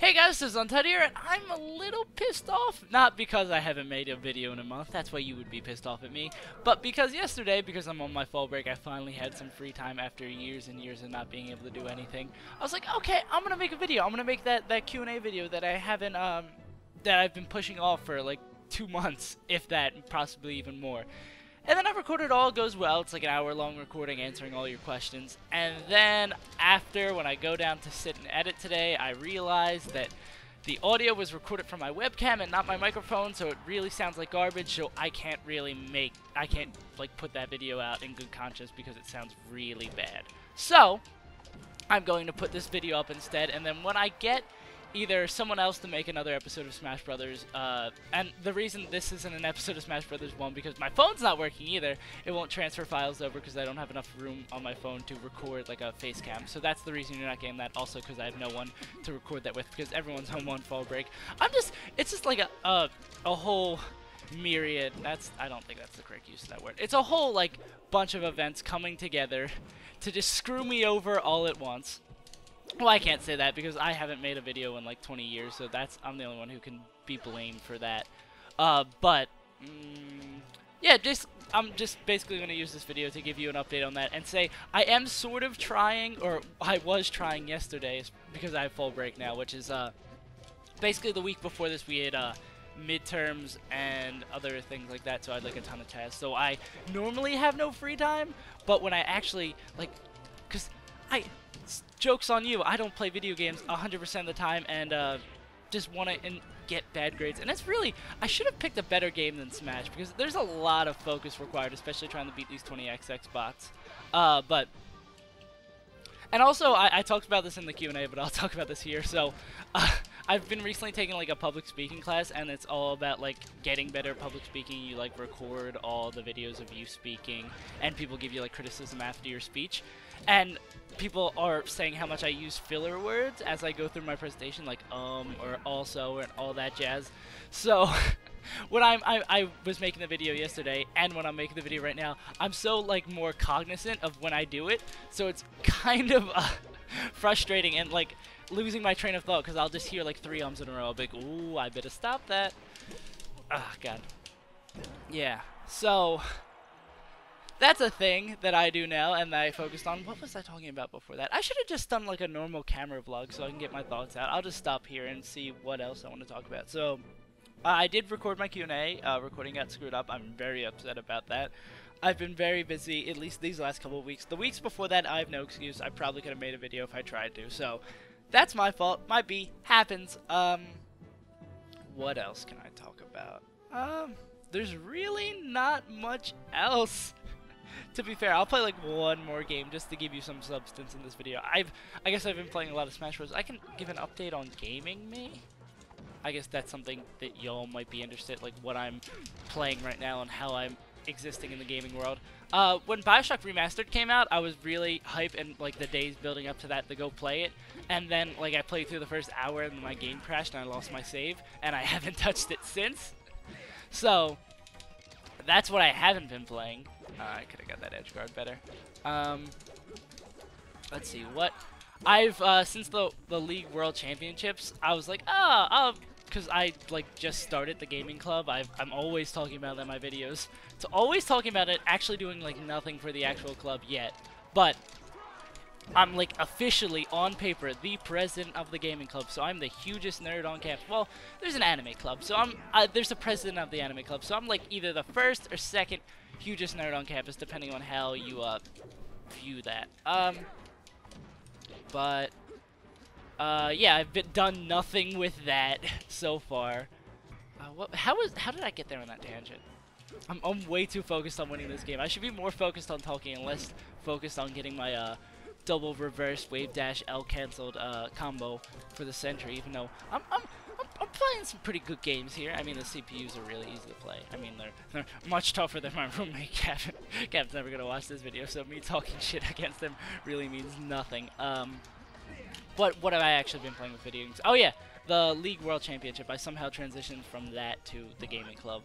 Hey guys, this is Untied here, and I'm a little pissed off. Not because I haven't made a video in a month, that's why you would be pissed off at me. But because yesterday, because I'm on my fall break, I finally had some free time after years and years of not being able to do anything. I was like, okay, I'm gonna make a video. I'm gonna make that Q&A video that I haven't, that I've been pushing off for like 2 months, if that, possibly even more. And then I record it all, goes well. It's like an hour-long recording answering all your questions. And then after, when I go down to sit and edit today, I realized that the audio was recorded from my webcam and not my microphone, so it really sounds like garbage, so I can't like put that video out in good conscience because it sounds really bad. So, I'm going to put this video up instead, and then when I get either someone else to make another episode of Smash Brothers, and the reason this isn't an episode of Smash Brothers 1 because my phone's not working either. It won't transfer files over because I don't have enough room on my phone to record like a face cam. So that's the reason you're not getting that. Also because I have no one to record that with because everyone's home on fall break. It's just like a whole myriad. I don't think that's the correct use of that word. It's a whole like bunch of events coming together to just screw me over all at once. Well, I can't say that because I haven't made a video in like 20 years, so I'm the only one who can be blamed for that. Yeah, I'm just basically going to use this video to give you an update on that and say I am sort of trying, or I was trying yesterday because I have fall break now, which is basically the week before this we had midterms and other things like that, so I had like a ton of tests. So I normally have no free time, but when I actually like, because joke's on you, I don't play video games 100% of the time and just want to get bad grades. And it's really, I should have picked a better game than Smash because there's a lot of focus required, especially trying to beat these 20XX bots. And also, I talked about this in the Q&A, but I'll talk about this here. So, I've been recently taking like a public speaking class, and it's all about like getting better at public speaking. You like record all the videos of you speaking, and people give you like criticism after your speech. And people are saying how much I use filler words as I go through my presentation, like or also and all that jazz. So when I was making the video yesterday and when I'm making the video right now, I'm so like more cognizant of when I do it. So it's kind of frustrating and like losing my train of thought because I'll just hear like 3 ums in a row. I'll be like, ooh, I better stop that. Ah, God. Yeah. So that's a thing that I do now and that I focused on. What was I talking about before that? I should have just done like a normal camera vlog so I can get my thoughts out. I'll just stop here and see what else I want to talk about. So, I did record my Q&A. Recording got screwed up. I'm very upset about that. I've been very busy, at least these last couple of weeks. The weeks before that, I have no excuse. I probably could have made a video if I tried to. So, that's my fault. Might be. Happens. What else can I talk about? There's really not much else. To be fair, I'll play like one more game just to give you some substance in this video. I guess I've been playing a lot of Smash Bros. I can give an update on gaming me. I guess that's something that y'all might be interested, like what I'm playing right now and how I'm existing in the gaming world. When BioShock Remastered came out, I was really hyped and like the days building up to that to go play it. And then like I played through the first hour and my game crashed and I lost my save and I haven't touched it since. So that's what I haven't been playing. I could have got that edge guard better. Let's see what I've since the League World Championships. I was like, because I like just started the gaming club. I'm always talking about that in my videos. So always talking about it, actually doing like nothing for the actual club yet. But I'm like officially on paper the president of the gaming club, so I'm the hugest nerd on campus. Well, there's an anime club, so there's a president of the anime club, so I'm like either the first or second hugest nerd on campus, depending on how you view that. Yeah, I've done nothing with that so far. How did I get there on that tangent? I'm way too focused on winning this game. I should be more focused on talking and less focused on getting my double reverse wave dash L cancelled combo for the Sentry, even though I'm playing some pretty good games here. I mean, the CPUs are really easy to play. I mean, they're much tougher than my roommate Kevin. Kevin's never gonna watch this video, so me talking shit against them really means nothing. But what have I actually been playing with video games? Oh yeah, the League World Championship. I somehow transitioned from that to the gaming club.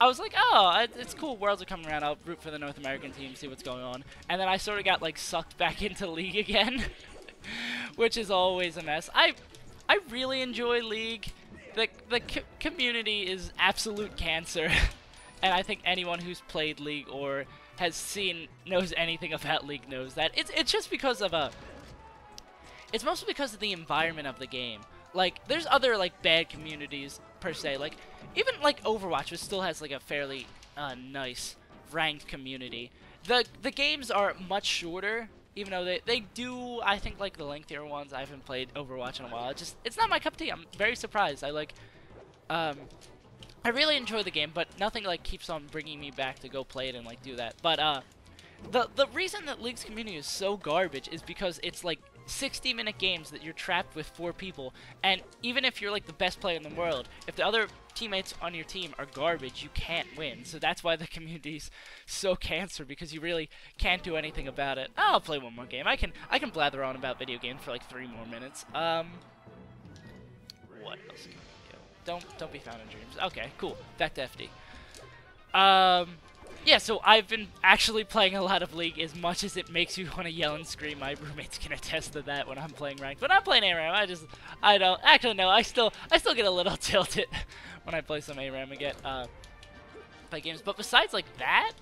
I was like, oh, it's cool, Worlds are coming around, I'll root for the North American team, see what's going on. And then I sort of got, like, sucked back into League again, which is always a mess. I really enjoy League. The community is absolute cancer, and I think anyone who's played League or knows anything about League knows that. It's just because of it's mostly because of the environment of the game. Like, there's other, like, bad communities, per se. Like, even, like, Overwatch, which still has, like, a fairly nice ranked community. The games are much shorter, even though they do, I think, like, the lengthier ones. I haven't played Overwatch in a while. It's not my cup of tea. I'm very surprised. I really enjoy the game, but nothing, like, keeps on bringing me back to go play it and, like, do that. But, the reason that League's community is so garbage is because it's, like, 60-minute games that you're trapped with 4 people, and even if you're like the best player in the world, if the other teammates on your team are garbage, you can't win. So that's why the community's so cancer, because you really can't do anything about it. I'll play one more game. I can blather on about video games for like 3 more minutes. What else can we do? Don't be found in dreams. Okay, cool. Back to FD. Yeah, so I've been actually playing a lot of League, as much as it makes you want to yell and scream. My roommates can attest to that when I'm playing ranked. But I'm playing ARAM. I don't actually no. I still get a little tilted when I play some ARAM and get play games. But besides like that,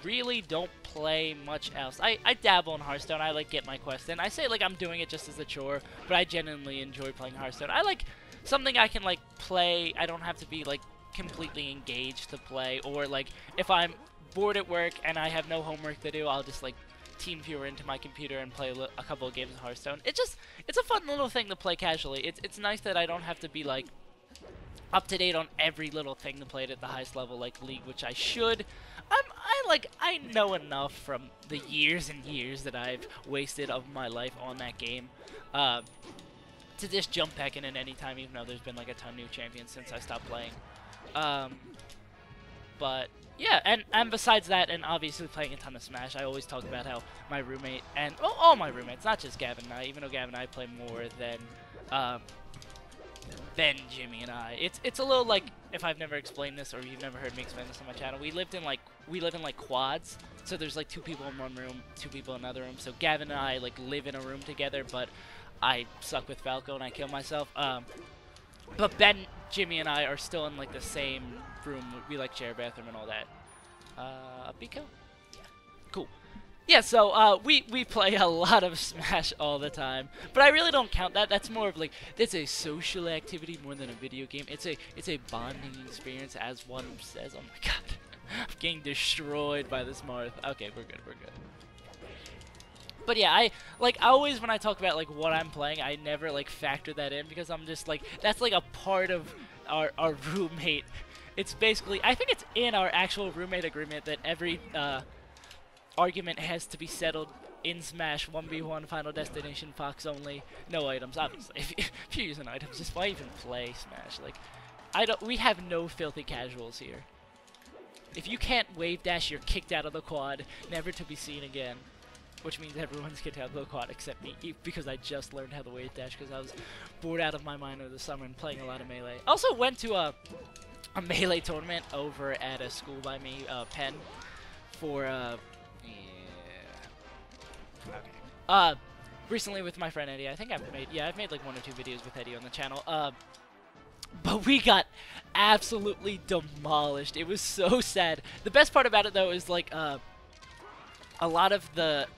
really don't play much else. I dabble in Hearthstone. I like get my quest in. I say like I'm doing it just as a chore, but I genuinely enjoy playing Hearthstone. I like something I can like play. I don't have to be like completely engaged to play, or like if I'm bored at work and I have no homework to do, I'll just like TeamViewer into my computer and play a couple of games of Hearthstone. It's a fun little thing to play casually. It's nice that I don't have to be like up to date on every little thing to play it at the highest level like League, which I should. I know enough from the years and years that I've wasted of my life on that game to just jump back in at any time, even though there's been like a ton of new champions since I stopped playing. But yeah, and besides that, and obviously playing a ton of Smash, I always talk about how my roommate, and well, all my roommates, not just Gavin and I, even though Gavin and I play more than Jimmy and I. It's a little like, if I've never explained this or you've never heard me explain this on my channel, we live in like quads. So there's like 2 people in one room, 2 people in another room. So Gavin and I like live in a room together, but I suck with Falco and I kill myself. But Ben, Jimmy, and I are still in like the same room. We like share a bathroom and all that. Biko? Yeah. Cool. Yeah, so we play a lot of Smash all the time, but I really don't count that. That's more of like, it's a social activity more than a video game. It's a bonding experience, as one says. Oh my god, I'm getting destroyed by this Marth. Okay, we're good. But yeah, I always, when I talk about like what I'm playing, I never like factor that in, because I'm just like, that's like a part of our roommate. It's basically, I think it's in our actual roommate agreement that every argument has to be settled in Smash 1v1 Final Destination Fox only, no items. Obviously, if you're using items, just why even play Smash? Like, we have no filthy casuals here. If you can't wave dash, you're kicked out of the quad, never to be seen again. Which means everyone's kicked out of the quad except me, because I just learned how to wave dash because I was bored out of my mind over the summer and playing a lot of Melee. Also went to a Melee tournament over at a school by me, Penn, for recently with my friend Eddie. I think I've made like 1 or 2 videos with Eddie on the channel. But we got absolutely demolished. It was so sad. The best part about it though is like a lot of the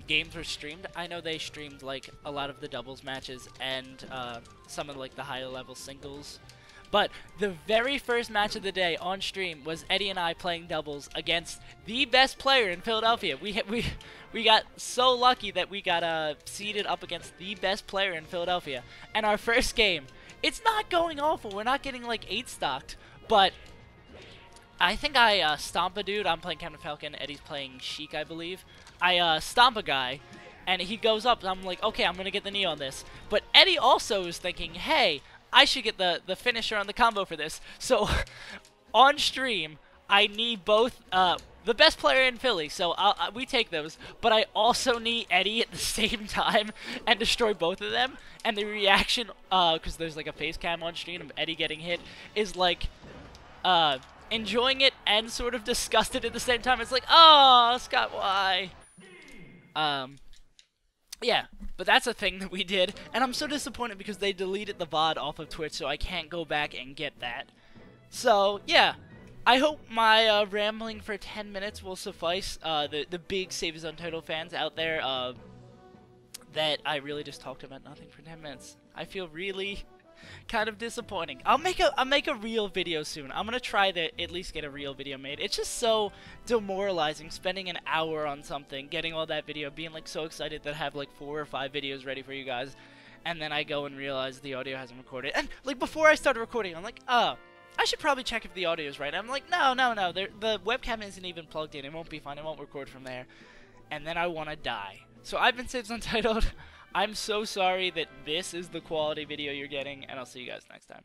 games were streamed. I know they streamed like a lot of the doubles matches and some of like the higher level singles. But the very first match of the day on stream was Eddie and I playing doubles against the best player in Philadelphia. We got so lucky that we got seeded up against the best player in Philadelphia. And our first game, it's not going awful. We're not getting like 8 stocked, but I think I stomp a dude. I'm playing Captain Falcon. Eddie's playing Sheik, I believe. I stomp a guy, and he goes up. And I'm like, okay, I'm gonna get the knee on this. But Eddie also is thinking, hey, I should get the finisher on the combo for this. So on stream, I knee both the best player in Philly. So we take those. But I also knee Eddie at the same time and destroy both of them. And the reaction, because there's like a face cam on stream of Eddie getting hit, is like enjoying it and sort of disgusted at the same time. It's like, oh, Scott, why? Yeah, but that's a thing that we did, and I'm so disappointed because they deleted the VOD off of Twitch, so I can't go back and get that. So, yeah. I hope my rambling for 10 minutes will suffice the big Save as Untitled fans out there that I really just talked about nothing for 10 minutes. I feel really kind of disappointing. I'll make a real video soon. I'm gonna try to at least get a real video made. It's just so demoralizing spending an hour on something, getting all that video, being like so excited that I have like 4 or 5 videos ready for you guys, and then I go and realize the audio hasn't recorded. And like before I started recording, I'm like, oh, I should probably check if the audio is right. I'm like, no, the webcam isn't even plugged in. It won't be fine. It won't record from there. And then I want to die. So I've been Saves Untitled. I'm so sorry that this is the quality video you're getting, and I'll see you guys next time.